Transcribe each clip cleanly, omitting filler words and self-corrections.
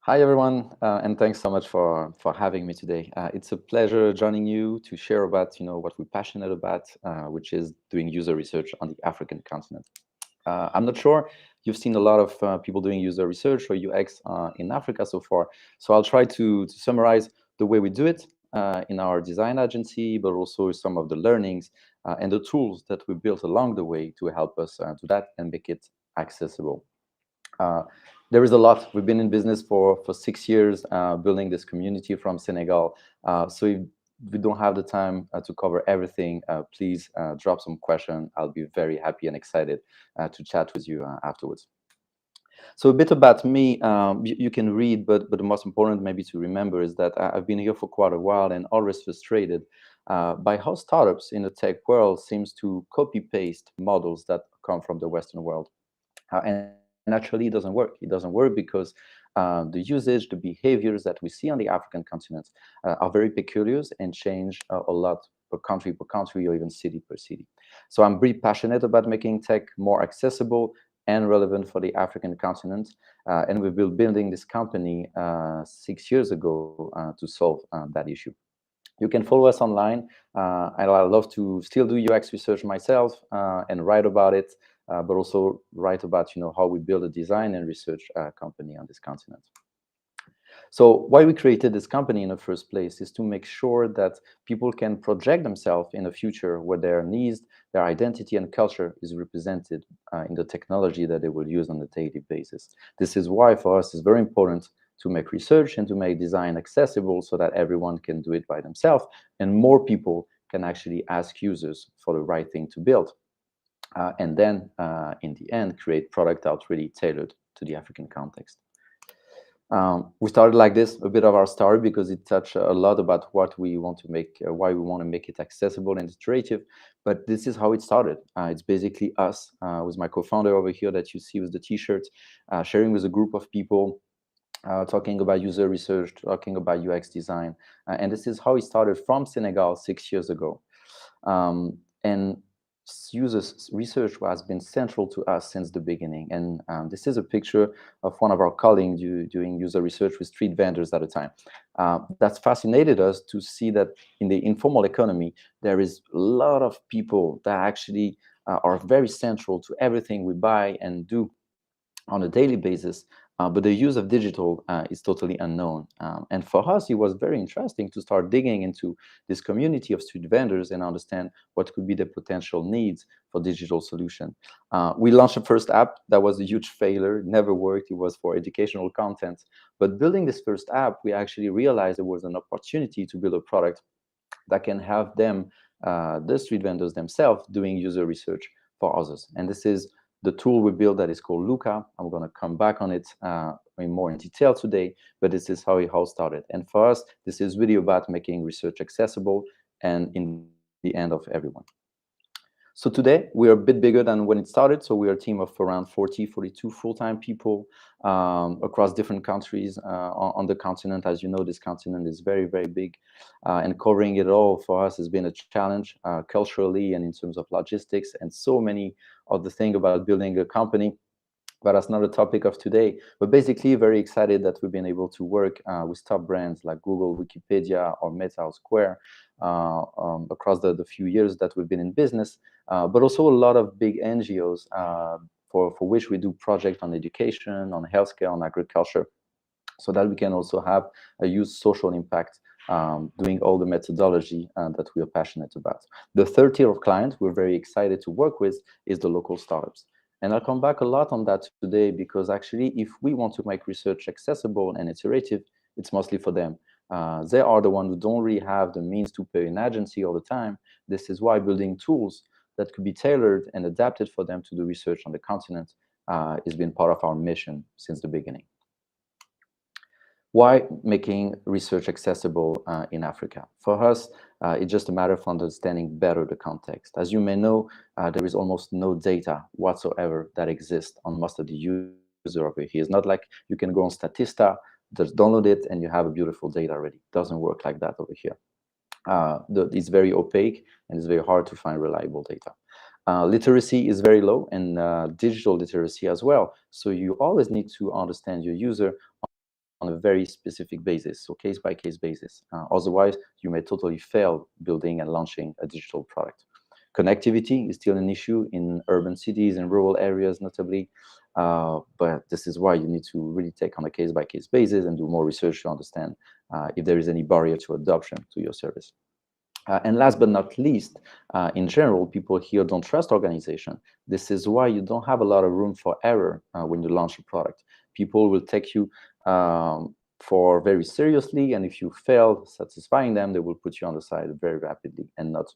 Hi everyone, and thanks so much for having me today. It's a pleasure joining you to share about what we're passionate about, which is doing user research on the African continent. I'm not sure you've seen a lot of people doing user research or UX in Africa so far, so I'll try to summarize the way we do it in our design agency, but also some of the learnings and the tools that we built along the way to help us do that and make it accessible. Uh, there is a lot. We've been in business for 6 years, building this community from Senegal. So if we don't have the time to cover everything, please drop some question. I'll be very happy and excited to chat with you afterwards. So a bit about me, you can read, but the most important maybe to remember is that I've been here for quite a while and always frustrated by how startups in the tech world seems to copy paste models that come from the Western world. And actually, it doesn't work. It doesn't work because the usage, the behaviors that we see on the African continent are very peculiar and change a lot per country, or even city per city. So I'm really passionate about making tech more accessible and relevant for the African continent. And we've been building this company 6 years ago to solve that issue. You can follow us online. And I love to still do UX research myself and write about it, but also write about how we build a design and research company on this continent. So why we created this company in the first place is to make sure that people can project themselves in a future where their needs, their identity and culture is represented in the technology that they will use on a daily basis. This is why for us it's very important to make research and to make design accessible so that everyone can do it by themselves and more people can actually ask users for the right thing to build. And then in the end, create product that really tailored to the African context. We started like this, a bit of our story, because it touched a lot about what we want to make, why we want to make it accessible and iterative. But this is how it started. It's basically us, with my co-founder over here that you see with the t-shirt, sharing with a group of people, talking about user research, talking about UX design. And this is how it started from Senegal 6 years ago. And users research has been central to us since the beginning. And this is a picture of one of our colleagues doing user research with street vendors at a time. That's fascinated us to see that in the informal economy, there is a lot of people that actually are very central to everything we buy and do on a daily basis, but the use of digital is totally unknown. And for us, it was very interesting to start digging into this community of street vendors and understand what could be the potential needs for digital solution. We launched a first app that was a huge failure, it never worked, it was for educational content. But building this first app, we actually realized there was an opportunity to build a product that can have them, the street vendors themselves, doing user research for others. And this is the tool we built that is called LOOKA. I'm going to come back on it in more detail today, but this is how it all started. And for us, this is really about making research accessible and in the end of everyone. So today, we are a bit bigger than when it started. So we are a team of around 40, 42 full-time people across different countries on the continent. As you know, this continent is very, very big. And covering it all for us has been a challenge culturally and in terms of logistics and so many of the things about building a company. But that's not the topic of today. But basically, very excited that we've been able to work with top brands like Google, Wikipedia, or Meta or Square across the few years that we've been in business, but also a lot of big NGOs for which we do projects on education, on healthcare, on agriculture, so that we can also have a huge social impact doing all the methodology that we are passionate about. The third tier of clients we're very excited to work with is the local startups. And I'll come back a lot on that today because actually, if we want to make research accessible and iterative, it's mostly for them. They are the ones who don't really have the means to pay an agency all the time. This is why building tools that could be tailored and adapted for them to do research on the continent has been part of our mission since the beginning. Why making research accessible in Africa? For us, it's just a matter of understanding better the context. As you may know, there is almost no data whatsoever that exists on most of the users over here. It's not like you can go on Statista, just download it, and you have a beautiful data already. It doesn't work like that over here. It's very opaque, and it's very hard to find reliable data. Literacy is very low, and digital literacy as well. So you always need to understand your user, on a very specific basis, so case-by-case basis. Otherwise, you may totally fail building and launching a digital product. Connectivity is still an issue in urban cities and rural areas, notably. But this is why you need to really take on a case-by-case basis and do more research to understand if there is any barrier to adoption to your service. And last but not least, in general, people here don't trust organization. This is why you don't have a lot of room for error when you launch a product. People will take you for very seriously, and if you fail satisfying them, they will put you on the side very rapidly and not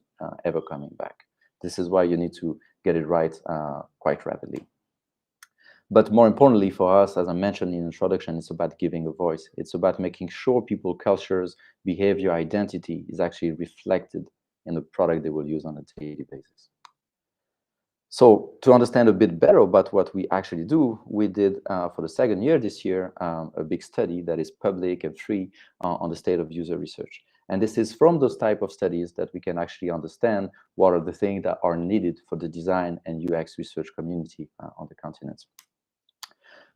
ever coming back. This is why you need to get it right quite rapidly. But more importantly for us, as I mentioned in the introduction, it's about giving a voice. It's about making sure people, cultures, behavior, identity is actually reflected in the product they will use on a daily basis. So to understand a bit better about what we actually do, we did for the second year this year, a big study that is public and free on the state of user research. And this is from those type of studies that we can actually understand what are the things that are needed for the design and UX research community on the continent.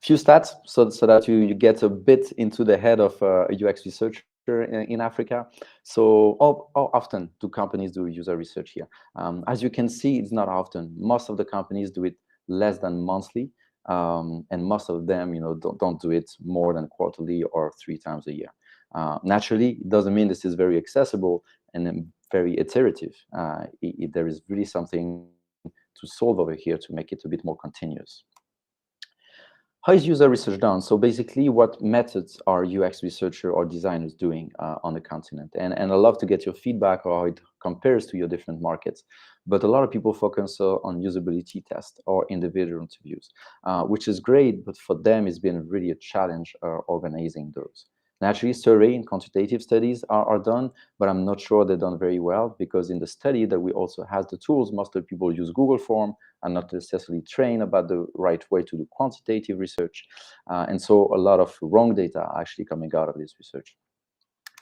Few stats so that you get a bit into the head of a UX researcher in Africa. So how often do companies do user research here? As you can see, it's not often. Most of the companies do it less than monthly, and most of them, don't do it more than quarterly or 3 times a year. Naturally, it doesn't mean this is very accessible and very iterative. There is really something to solve over here to make it a bit more continuous. How is user research done? So basically, what methods are UX researchers or designers doing on the continent? And I'd love to get your feedback or how it compares to your different markets. But a lot of people focus on usability tests or individual interviews, which is great, but for them, it's been really a challenge organizing those. Naturally, survey and quantitative studies are done, but I'm not sure they're done very well, because in the study that we also have the tools, most of the people use Google Form and not necessarily trained about the right way to do quantitative research. And so a lot of wrong data are actually coming out of this research.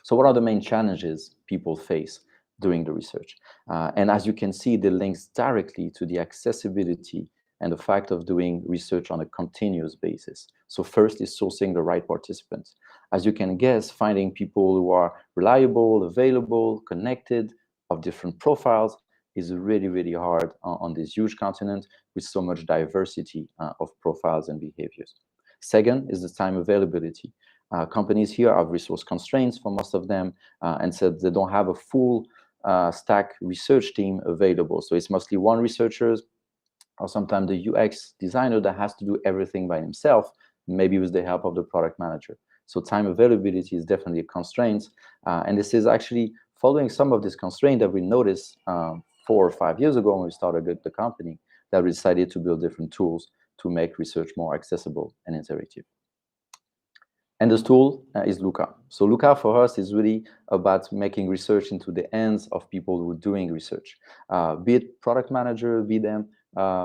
So what are the main challenges people face during the research? And as you can see, the links directly to the accessibility and the fact of doing research on a continuous basis. So first is sourcing the right participants. As you can guess, finding people who are reliable, available, connected, of different profiles is really, really hard on this huge continent with so much diversity of profiles and behaviors. Second is the time availability. Companies here have resource constraints for most of them, and so they don't have a full stack research team available. So it's mostly one researcher, or sometimes the UX designer that has to do everything by himself, maybe with the help of the product manager. So time availability is definitely a constraint. And this is actually following some of this constraint that we noticed 4 or 5 years ago when we started the company, that we decided to build different tools to make research more accessible and interactive. And this tool is LOOKA. So LOOKA for us is really about making research into the hands of people who are doing research, be it product manager, be them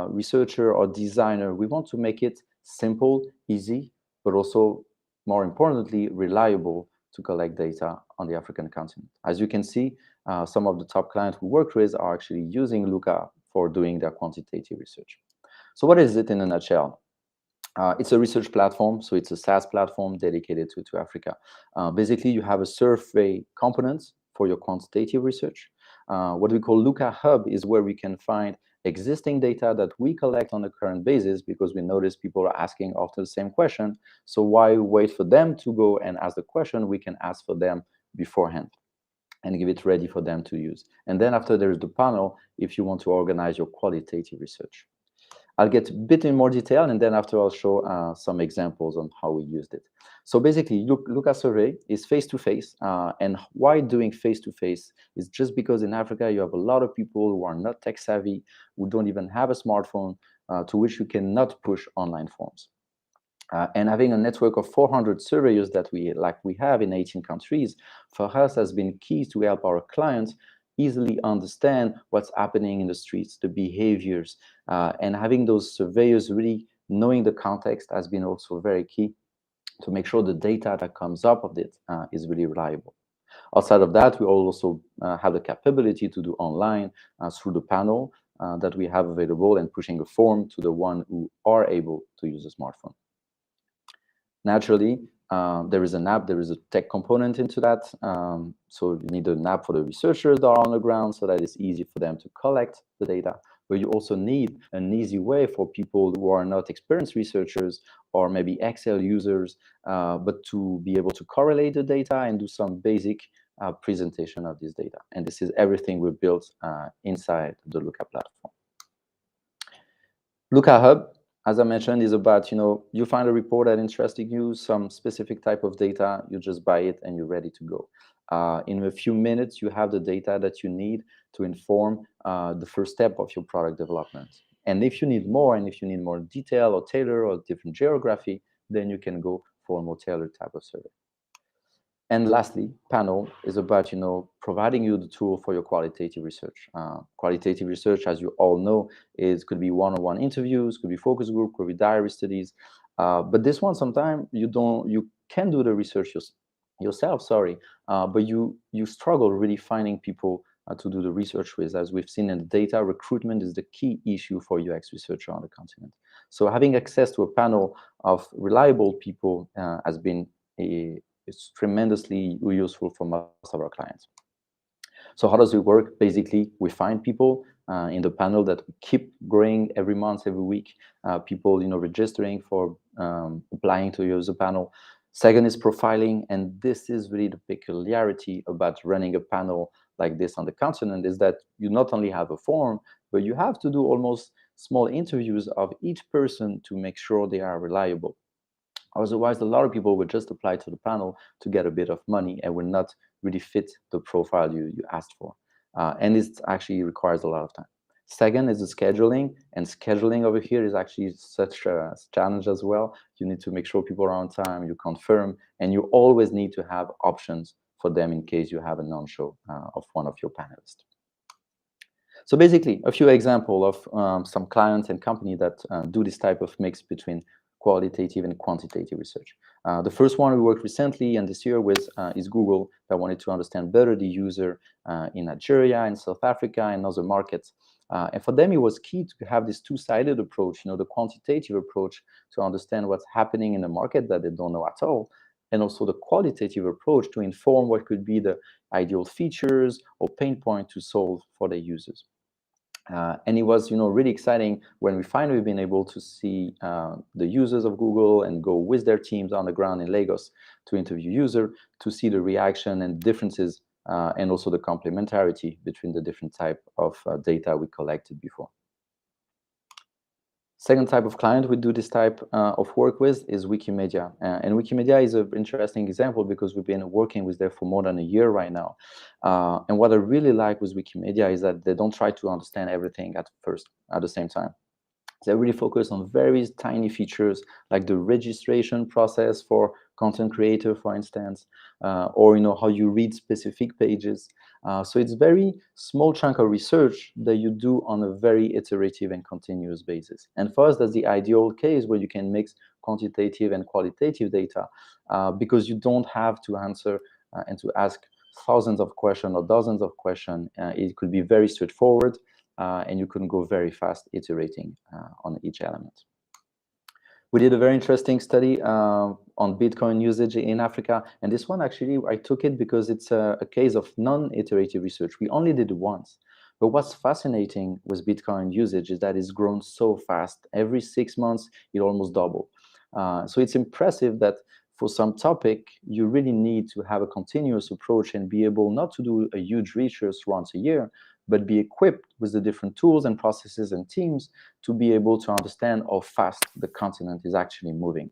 researcher or designer. We want to make it simple, easy, but also, more importantly, reliable to collect data on the African continent. As you can see, some of the top clients we work with are actually using LOOKA for doing their quantitative research. So what is it in a nutshell? It's a research platform, so it's a SaaS platform dedicated to Africa. Basically, you have a survey component for your quantitative research. What we call LOOKA Hub is where we can find existing data that we collect on a current basis, because we notice people are asking often the same question. So why wait for them to go and ask the question? We can ask for them beforehand and give it ready for them to use. And then after, there's the panel if you want to organize your qualitative research. I'll get a bit in more detail, and then after I'll show some examples on how we used it. So basically, LOOKA survey is face-to-face, and why doing face-to-face is just because in Africa you have a lot of people who are not tech-savvy, who don't even have a smartphone, to which you cannot push online forms. And having a network of 400 surveyors that we have in 18 countries, for us has been key to help our clients easily understand what's happening in the streets, the behaviors, and having those surveyors really knowing the context has been also very key to make sure the data that comes up of it is really reliable. Outside of that, we also have the capability to do online through the panel that we have available, and pushing a form to the one who are able to use a smartphone. Naturally, There is an app, there is a tech component into that. So you need an app for the researchers that are on the ground so that it's easy for them to collect the data. But you also need an easy way for people who are not experienced researchers or maybe Excel users, but to be able to correlate the data and do some basic presentation of this data. And this is everything we built inside the LOOKA platform. LOOKA Hub, as I mentioned, is about, you find a report that interesting you, some specific type of data, you just buy it and you're ready to go. In a few minutes, you have the data that you need to inform the first step of your product development. And if you need more, and if you need more detail or tailor or different geography, then you can go for a more tailored type of survey. And lastly, panel is about, providing you the tool for your qualitative research. Qualitative research, as you all know, could be one-on-one interviews, could be focus group, could be diary studies. But this one, sometimes you can do the research yourself, but you struggle really finding people to do the research with. As we've seen in the data, recruitment is the key issue for UX researcher on the continent. So having access to a panel of reliable people has been it's tremendously useful for most of our clients. So how does it work? Basically, we find people in the panel that we keep growing every month, every week. People, registering for applying to use the panel. Second is profiling, and this is really the peculiarity about running a panel like this on the continent, is that you not only have a form, but you have to do almost small interviews of each person to make sure they are reliable. Otherwise, a lot of people would just apply to the panel to get a bit of money and would not really fit the profile you asked for. And it actually requires a lot of time. Second is the scheduling, and scheduling over here is actually such a challenge as well. You need to make sure people are on time, you confirm, and you always need to have options for them in case you have a non-show of one of your panelists. So basically, a few examples of some clients and companies that do this type of mix between qualitative and quantitative research. The first one we worked recently and this year with is Google, that wanted to understand better the user in Nigeria, in South Africa, and other markets. And for them, it was key to have this two-sided approach, the quantitative approach to understand what's happening in the market that they don't know at all, and also the qualitative approach to inform what could be the ideal features or pain point to solve for their users. And it was, really exciting when we finally been able to see the users of Google and go with their teams on the ground in Lagos to interview user, to see the reaction and differences, and also the complementarity between the different type of data we collected before. Second type of client we do this type of work with is Wikimedia. And Wikimedia is an interesting example because we've been working with them for more than a year right now. And what I really like with Wikimedia is that they don't try to understand everything at the same time. They really focus on very tiny features like the registration process for content creator, for instance, or how you read specific pages. So it's very small chunk of research that you do on a very iterative and continuous basis. And for us, that's the ideal case where you can mix quantitative and qualitative data because you don't have to answer and to ask thousands of questions or dozens of questions. It could be very straightforward. And you can go very fast iterating on each element. We did a very interesting study on Bitcoin usage in Africa. And this one, actually, I took it because it's a case of non-iterative research. We only did it once. But what's fascinating with Bitcoin usage is that it's grown so fast. Every 6 months, it almost doubled. So it's impressive that for some topic, you really need to have a continuous approach and be able not to do a huge research once a year, but be equipped with the different tools and processes and teams to be able to understand how fast the continent is actually moving.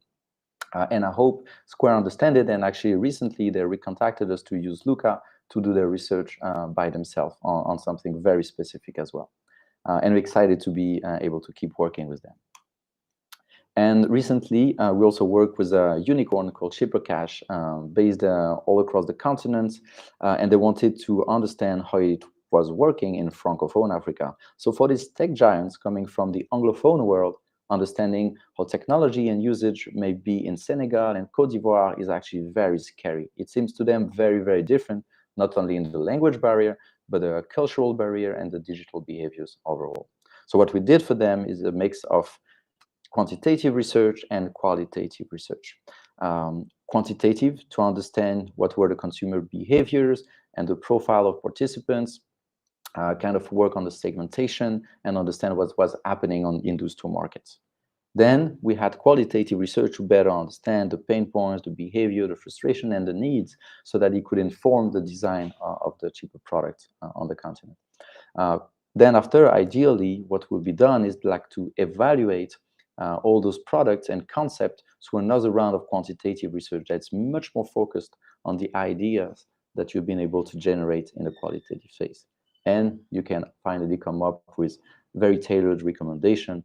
And I hope Square understand it. And actually, recently, they recontacted us to use LOOKA to do their research by themselves on something very specific as well. And we're excited to be able to keep working with them. And recently, we also worked with a unicorn called ShipperCash, based all across the continent, and they wanted to understand how it was working in Francophone Africa. So for these tech giants coming from the Anglophone world, understanding how technology and usage may be in Senegal and Cote d'Ivoire is actually very scary. It seems to them very, very different, not only in the language barrier, but the cultural barrier and the digital behaviors overall. So what we did for them is a mix of quantitative research and qualitative research. quantitative to understand what were the consumer behaviors and the profile of participants, kind of work on the segmentation and understand what was happening in those two markets. Then we had qualitative research to better understand the pain points, the behavior, the frustration, and the needs so that it could inform the design of the cheaper product on the continent. Then after, ideally, what will be done is like to evaluate all those products and concepts through another round of quantitative research that's much more focused on the ideas that you've been able to generate in the qualitative phase. And you can finally come up with very tailored recommendation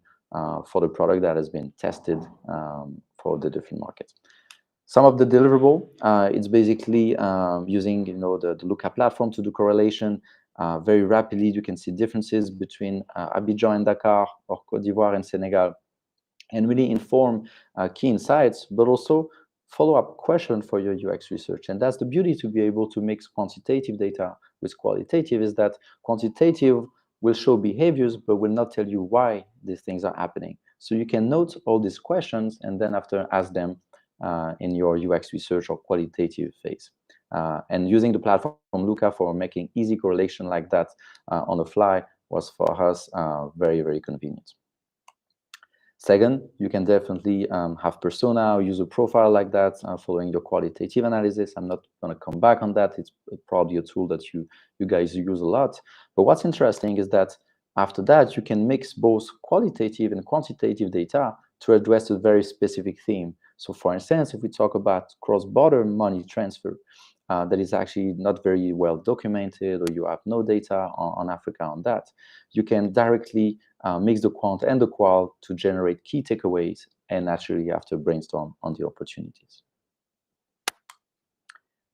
for the product that has been tested for the different markets. Some of the deliverable, it's basically using the LOOKA platform to do correlation. Very rapidly, you can see differences between Abidjan and Dakar, or Côte d'Ivoire and Senegal, and really inform key insights, but also follow-up question for your UX research. And that's the beauty to be able to mix quantitative data with qualitative, is that quantitative will show behaviors, but will not tell you why these things are happening. So you can note all these questions and then after ask them in your UX research or qualitative phase. And using the platform LOOKA for making easy correlation like that on the fly was for us very, very convenient. Second, you can definitely have persona or user profile like that following your qualitative analysis. I'm not going to come back on that. It's probably a tool that you guys use a lot. But what's interesting is that after that, you can mix both qualitative and quantitative data to address a very specific theme. So for instance, if we talk about cross-border money transfer, that is actually not very well documented, or you have no data on Africa on that, you can directly mix the quant and the qual to generate key takeaways and naturally after brainstorm on the opportunities.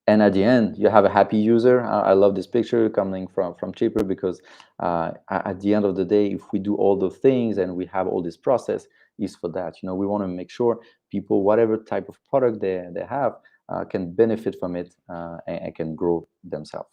And at the end, you have a happy user. I love this picture coming from Cheaper because at the end of the day, if we do all those things and we have all this process, is for that. We want to make sure people, whatever type of product they have, can benefit from it and can grow themselves.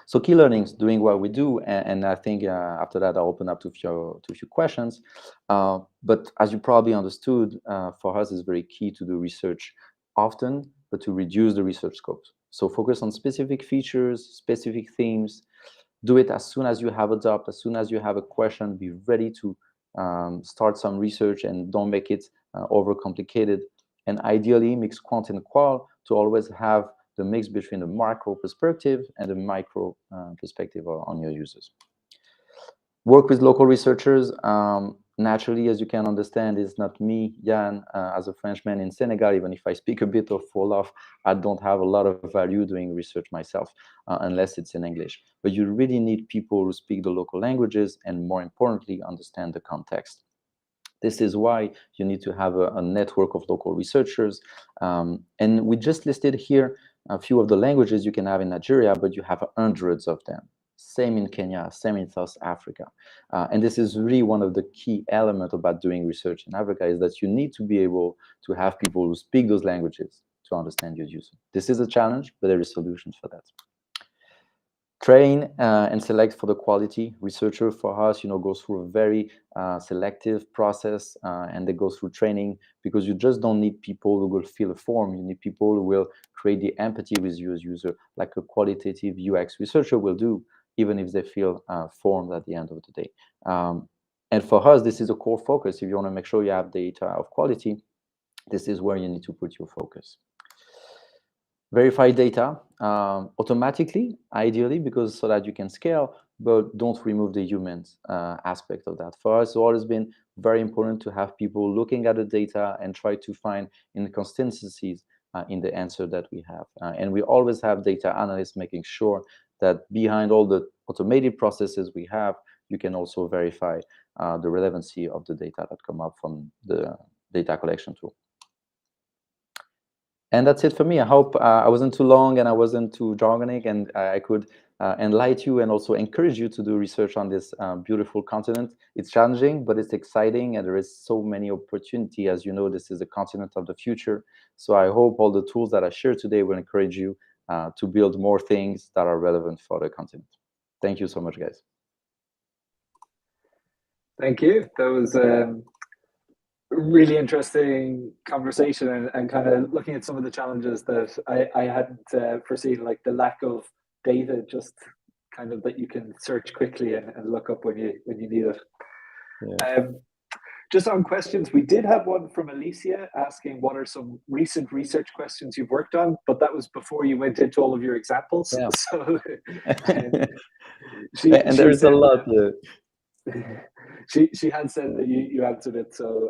So key learnings, doing what we do, and I think after that I'll open up to a few questions. But as you probably understood, for us it's very key to do research often, but to reduce the research scopes. So focus on specific features, specific themes. Do it as soon as you have a doubt, as soon as you have a question. Be ready to start some research and don't make it overcomplicated. And ideally, mix quant and qual to always have the mix between the macro perspective and the micro perspective on your users. Work with local researchers. Naturally, as you can understand, it's not me, Yann, as a Frenchman in Senegal. Even if I speak a bit of Wolof, I don't have a lot of value doing research myself, unless it's in English. But you really need people who speak the local languages and, more importantly, understand the context. This is why you need to have a network of local researchers. And we just listed here a few of the languages you can have in Nigeria, but you have hundreds of them. Same in Kenya, same in South Africa. And this is really one of the key elements about doing research in Africa, is that you need to be able to have people who speak those languages to understand your user. This is a challenge, but there are solutions for that. Train and select for the quality researcher. For us, goes through a very selective process, and they go through training, because you just don't need people who will fill a form. You need people who will create the empathy with you as user, like a qualitative UX researcher will do, even if they fill forms at the end of the day. And for us, this is a core focus. If you want to make sure you have data of quality, this is where you need to put your focus. Verify data automatically, ideally, because so that you can scale, but don't remove the human aspect of that. For us, it's always been very important to have people looking at the data and try to find inconsistencies in the answer that we have. And we always have data analysts making sure that behind all the automated processes we have, you can also verify the relevancy of the data that come up from the data collection tool. And that's it for me. I hope I wasn't too long and I wasn't too jargonic, and I could enlighten you and also encourage you to do research on this beautiful continent. It's challenging, but it's exciting, and there is so many opportunity. As you know, this is the continent of the future. So I hope all the tools that I shared today will encourage you to build more things that are relevant for the continent. Thank you so much, guys. Thank you. That was Really interesting conversation, and kind of looking at some of the challenges that I hadn't foreseen, like the lack of data, just kind of that you can search quickly and look up when you need it. Yeah. Just on questions, we did have one from Alicia asking what are some recent research questions you've worked on, but that was before you went into all of your examples. Yeah. So And she there is a said lot. she had said that you answered it. So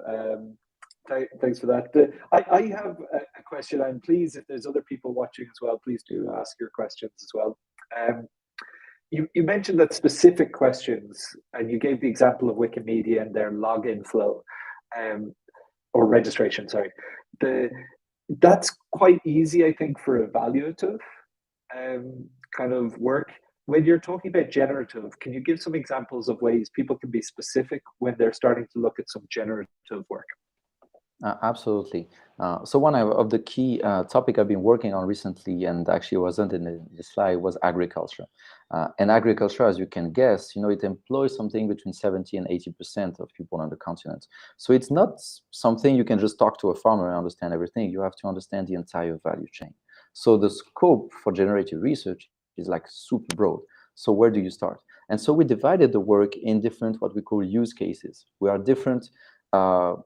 thanks for that. I have a question. I'm pleased if there's other people watching as well. Please do ask your questions as well. Um, you mentioned that specific questions, and you gave the example of Wikimedia and their login flow, um, or registration. Sorry, the that's quite easy, I think, for evaluative kind of work. When you're talking about generative, can you give some examples of ways people can be specific when they're starting to look at some generative work? Absolutely. So one of the key topic I've been working on recently, and actually wasn't in the slide, was agriculture. And agriculture, as you can guess, it employs something between 70 and 80% of people on the continent. So it's not something you can just talk to a farmer and understand everything. You have to understand the entire value chain. So the scope for generative research is like super broad. So where do you start? And so we divided the work in different, what we call use cases. We are different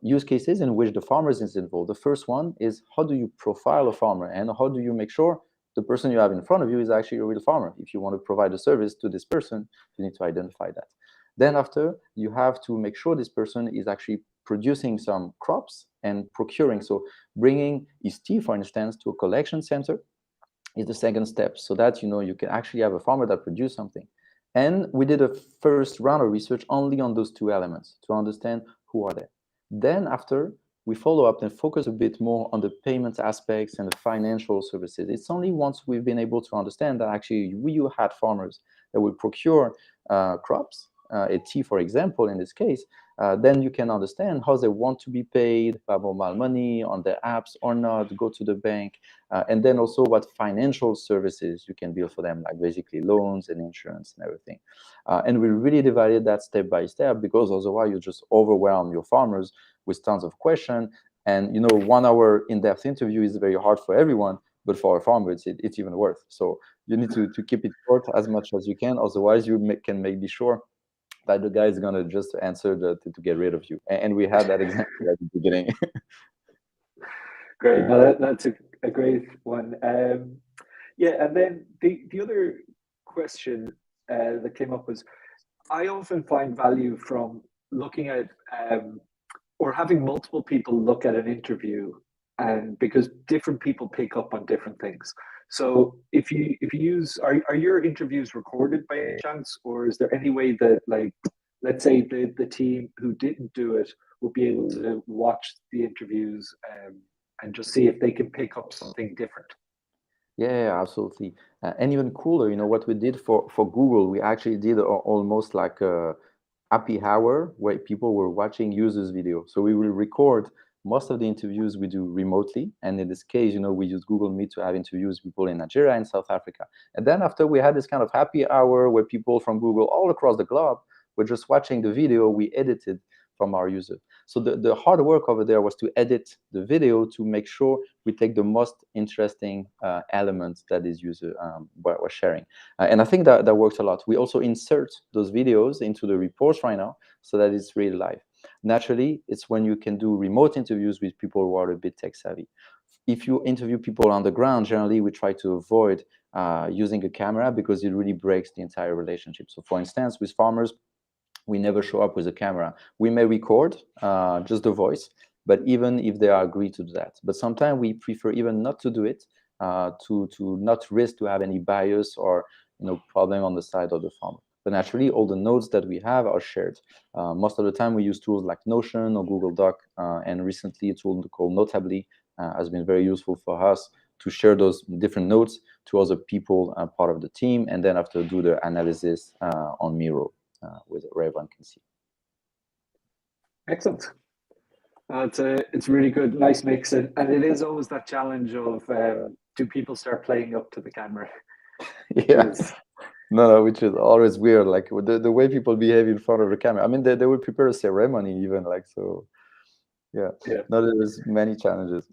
use cases in which the farmers is involved. The first one is, how do you profile a farmer, and how do you make sure the person you have in front of you is actually a real farmer? If you want to provide a service to this person, you need to identify that. Then after, you have to make sure this person is actually producing some crops and procuring. So bringing his tea, for instance, to a collection center is the second step, so that you can actually have a farmer that produce something. And we did a first round of research only on those two elements to understand who are they. Then after, we follow up and focus a bit more on the payment aspects and the financial services. It's only once we've been able to understand that actually you had farmers that will procure crops, a tea, for example, in this case, then you can understand how they want to be paid, by mobile money, on their apps or not, go to the bank, and then also what financial services you can build for them, like basically loans and insurance and everything. And we really divided that step by step, because otherwise you just overwhelm your farmers with tons of questions. And 1 hour in-depth interview is very hard for everyone, but for a farmer, it's even worse. So you need to keep it short as much as you can. Otherwise, you can be sure that the guy is going to just answer to get rid of you. And we had that example at the beginning. Great. No, that's a great one. Yeah, and then the other question that came up was, I often find value from looking at or having multiple people look at an interview, and because different people pick up on different things. So if you use, are your interviews recorded by any chance, or is there any way that, like, let's say the team who didn't do it will be able to watch the interviews and just see if they can pick up something different? Yeah, absolutely. And even cooler, what we did for Google, we actually did almost like a happy hour where people were watching users video. So we will record most of the interviews we do remotely. And in this case, we use Google Meet to have interviews with people in Nigeria and South Africa. And then after, we had this kind of happy hour where people from Google all across the globe were just watching the video we edited from our user. So the hard work over there was to edit the video to make sure we take the most interesting elements that this user was sharing. And I think that works a lot. We also insert those videos into the reports right now, so that it's really live. Naturally, it's when you can do remote interviews with people who are a bit tech savvy. If you interview people on the ground, generally we try to avoid using a camera, because it really breaks the entire relationship. So for instance, with farmers, we never show up with a camera. We may record just the voice, but even if they are agreed to do that. But sometimes we prefer even not to do it, to not risk to have any bias or problem on the side of the farmer. But naturally, all the notes that we have are shared. Most of the time, we use tools like Notion or Google Doc, and recently a tool called Notably has been very useful for us to share those different notes to other people part of the team, and then after do the analysis on Miro. Where everyone can see. Excellent. It's really good, nice mix, and it is always that challenge of do people start playing up to the camera? Yeah, no, which is always weird. Like the way people behave in front of the camera. I mean, they will prepare a ceremony even, like so. Yeah, Yeah. no, there's many challenges.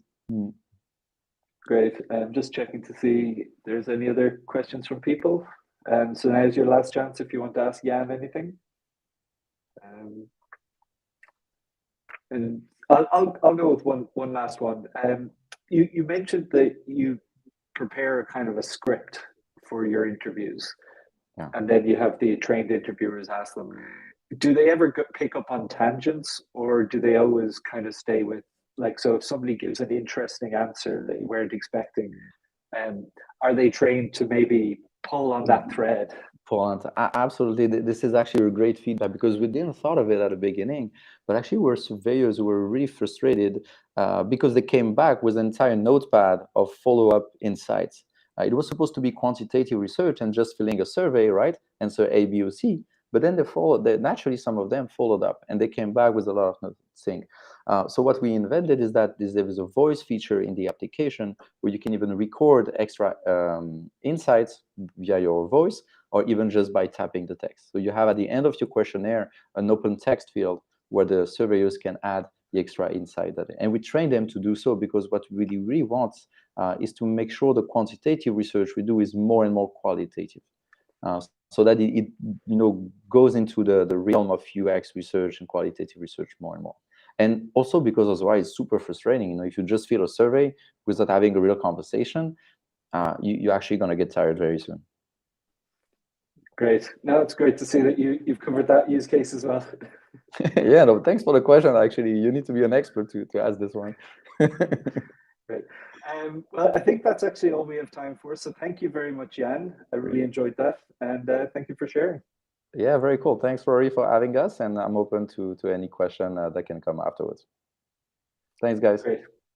Great. Just checking to see if there's any other questions from people. So now is your last chance if you want to ask Yann anything. And I'll go with one last one. You mentioned that you prepare a kind of a script for your interviews, Yeah. and then you have the trained interviewers ask them. Do they ever pick up on tangents, or do they always kind of stay with, like, so if somebody gives an interesting answer they weren't expecting, are they trained to maybe pull on that thread? Point. Absolutely. This is actually a great feedback because we didn't thought of it at the beginning, but actually we're surveyors who were really frustrated because they came back with an entire notepad of follow-up insights. It was supposed to be quantitative research and just filling a survey, right? Answer A, B, or C. But then naturally some of them followed up and they came back with a lot of things. So what we invented is that there is a voice feature in the application where you can even record extra insights via your voice, or even just by tapping the text. So you have at the end of your questionnaire an open text field where the surveyors can add the extra insight. And we train them to do so because what we really want is to make sure the quantitative research we do is more and more qualitative. So that it goes into the realm of UX research and qualitative research more and more. And also because otherwise it's super frustrating. If you just fill a survey without having a real conversation, you're actually going to get tired very soon. Great. No, it's great to see that you've covered that use case as well. Yeah, no, thanks for the question. Actually, you need to be an expert to ask this one. Great. Well, I think that's actually all we have time for. So thank you very much, Yann. I really enjoyed that. And thank you for sharing. Yeah, very cool. Thanks, Rory, for having us. And I'm open to any question that can come afterwards. Thanks, guys. Great.